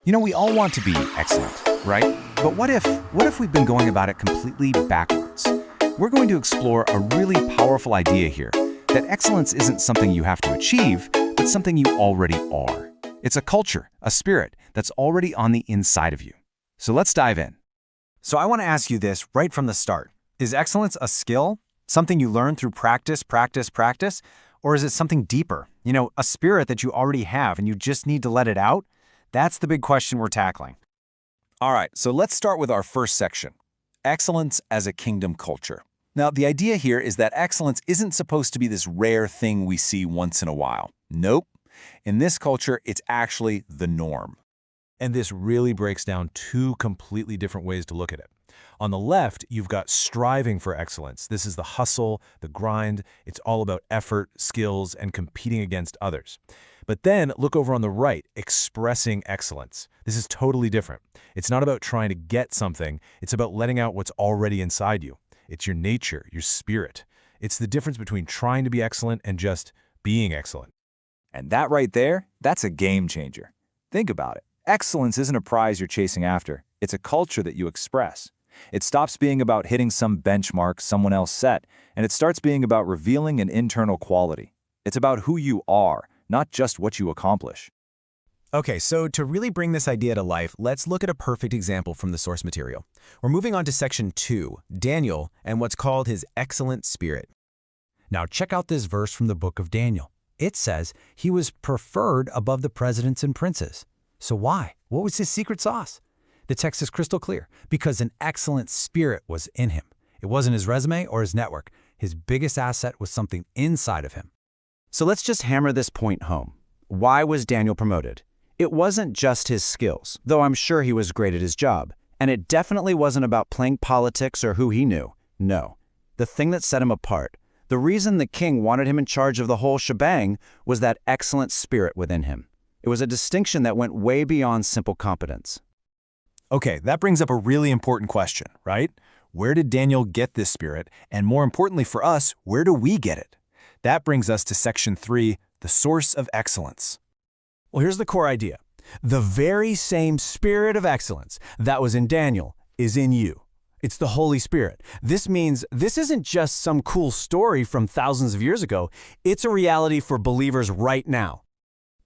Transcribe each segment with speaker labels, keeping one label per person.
Speaker 1: We all want to be excellent, right? But what if we've been going about it completely backwards? We're going to explore a really powerful idea here, that excellence isn't something you have to achieve, but something you already are. It's a culture, a spirit that's already on the inside of you. So let's dive in.
Speaker 2: So I want to ask you this right from the start. Is excellence a skill? Something you learn through practice? Or is it something deeper? A spirit that you already have and you just need to let it out? That's the big question we're tackling.
Speaker 3: All right, so let's start with our first section, excellence as a kingdom culture. Now, the idea here is that excellence isn't supposed to be this rare thing we see once in a while. Nope. In this culture, it's actually the norm.
Speaker 4: And this really breaks down two completely different ways to look at it. On the left, you've got striving for excellence. This is the hustle, the grind. It's all about effort, skills, and competing against others. But then look over on the right, expressing excellence. This is totally different. It's not about trying to get something. It's about letting out what's already inside you. It's your nature, your spirit. It's the difference between trying to be excellent and just being excellent.
Speaker 3: And that right there, that's a game changer. Think about it. Excellence isn't a prize you're chasing after. It's a culture that you express. It stops being about hitting some benchmark someone else set, and it starts being about revealing an internal quality. It's about who you are, not just what you accomplish.
Speaker 5: Okay, so to really bring this idea to life, let's look at a perfect example from the source material. We're moving on to section 2, Daniel, and what's called his excellent spirit. Now check out this verse from the book of Daniel. It says he was preferred above the presidents and princes. So why? What was his secret sauce? The text is crystal clear, because an excellent spirit was in him. It wasn't his resume or his network. His biggest asset was something inside of him.
Speaker 1: So let's just hammer this point home. Why was Daniel promoted? It wasn't just his skills, though I'm sure he was great at his job. And it definitely wasn't about playing politics or who he knew. No. The thing that set him apart, the reason the king wanted him in charge of the whole shebang, was that excellent spirit within him. It was a distinction that went way beyond simple competence.
Speaker 4: Okay, that brings up a really important question, right? Where did Daniel get this spirit? And more importantly for us, where do we get it? That brings us to section 3, the source of excellence.
Speaker 5: Well, here's the core idea. The very same spirit of excellence that was in Daniel is in you. It's the Holy Spirit. This means this isn't just some cool story from thousands of years ago. It's a reality for believers right now.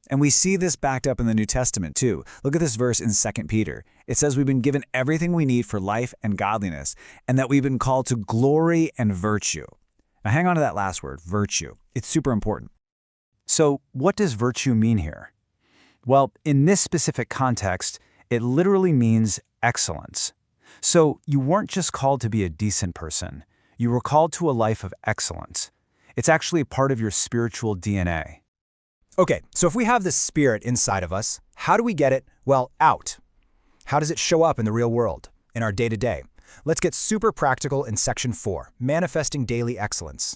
Speaker 2: And we see this backed up in the New Testament too. Look at this verse in 2 Peter. It says we've been given everything we need for life and godliness, and that we've been called to glory and virtue. Now hang on to that last word, virtue. It's super important. So what does virtue mean here? Well, in this specific context, it literally means excellence. So you weren't just called to be a decent person. You were called to a life of excellence. It's actually part of your spiritual DNA.
Speaker 5: Okay, so if we have this spirit inside of us, how do we get it, well, out? How does it show up in the real world, in our day-to-day? Let's get super practical in section 4, manifesting daily excellence.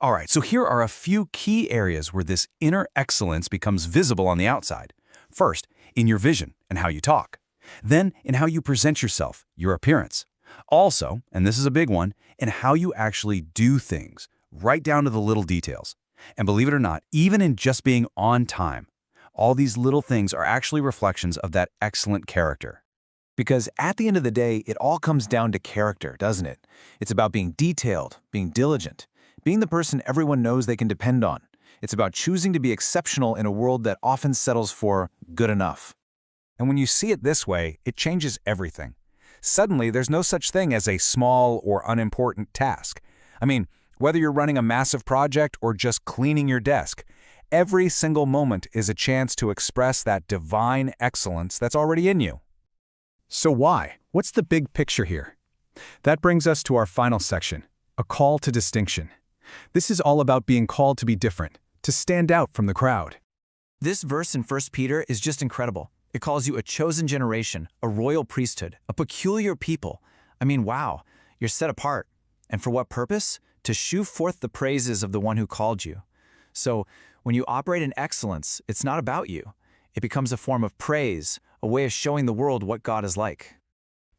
Speaker 1: All right, so here are a few key areas where this inner excellence becomes visible on the outside. First, in your vision and how you talk. Then, in how you present yourself, your appearance. Also, and this is a big one, in how you actually do things, right down to the little details. And believe it or not, even in just being on time, all these little things are actually reflections of that excellent character.
Speaker 3: Because at the end of the day, it all comes down to character, doesn't it? It's about being detailed, being diligent, being the person everyone knows they can depend on. It's about choosing to be exceptional in a world that often settles for good enough.
Speaker 6: And when you see it this way, it changes everything. Suddenly, there's no such thing as a small or unimportant task. I mean, whether you're running a massive project or just cleaning your desk, every single moment is a chance to express that divine excellence that's already in you.
Speaker 4: So why? What's the big picture here? That brings us to our final section, a call to distinction. This is all about being called to be different, to stand out from the crowd.
Speaker 5: This verse in 1 Peter is just incredible. It calls you a chosen generation, a royal priesthood, a peculiar people. I mean, wow, you're set apart. And for what purpose? To shew forth the praises of the one who called you. So when you operate in excellence, it's not about you. It becomes a form of praise, a way of showing the world what God is like.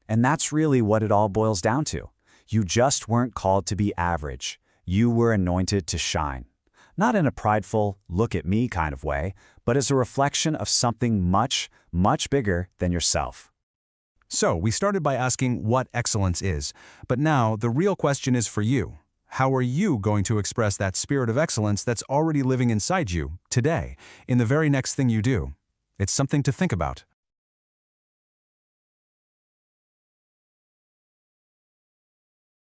Speaker 2: And that's really what it all boils down to. You just weren't called to be average. You were anointed to shine. Not in a prideful, look-at-me kind of way, but as a reflection of something much, much bigger than yourself.
Speaker 1: So, we started by asking what excellence is, but now the real question is for you. How are you going to express that spirit of excellence that's already living inside you, today, in the very next thing you do? It's something to think about.